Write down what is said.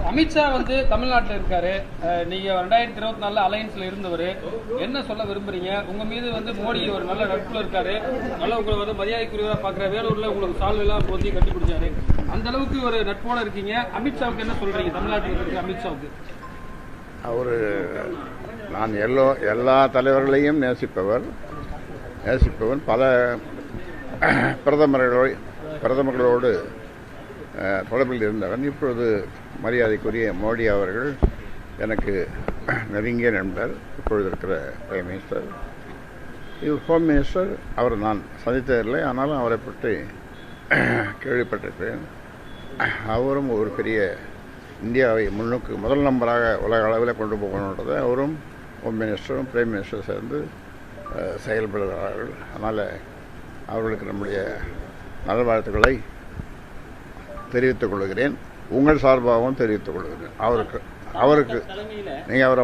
அமித்ஷா வந்து தமிழ்நாட்டில் இருக்காரு. நீங்க 2024 அலையன்ஸ்ல இருந்தவர். என்ன சொல்ல விரும்புறீங்க? உங்க மீது வந்து மோடி ஒரு நல்ல நட்புல இருக்காரு. நல்ல உங்களை வந்து மரியாதைக்குரியவரா பாக்குற. வேலூர்ல உங்களுக்கு சால்வை எல்லாம் போத்தி கட்டி பிடிச்சாரு. அந்த அளவுக்கு ஒரு நட்போட இருக்கீங்க. அமித்ஷாவுக்கு என்ன சொல்றீங்க? தமிழ்நாட்டில் இருக்க அமித்ஷாவுக்கு நான் எல்லா தலைவர்களையும் நேசிப்பவன். பல பிரதமர்களோடு தொடர்பில் இருந்தவன். இப்பொழுது மரியாதைக்குரிய மோடி அவர்கள் எனக்கு நெருங்கிய நண்பர். இப்பொழுது இருக்கிற பிரைம் மினிஸ்டர், ஹோம் மினிஸ்டர். அவர் நான் சந்தித்ததில்லை, ஆனாலும் அவரை பற்றி கேள்விப்பட்டிருக்கிறேன். அவரும் ஒரு பெரிய இந்தியாவை முன்னுக்கு முதல் நம்பராக உலக அளவில் கொண்டு போகணுன்றதை அவரும் ஹோம் மினிஸ்டரும் பிரைம் மினிஸ்டரும் சேர்ந்து செயல்படுகிறார்கள். அதனால் அவர்களுக்கு நம்முடைய நல்வாழ்த்துக்களை தெரிவித்துக் கொள்கிறேன். உங்கள் சார்பாகவும் தெரிவித்துக் கொள்கிறேன். அவருக்கு நீங்கள் அவரை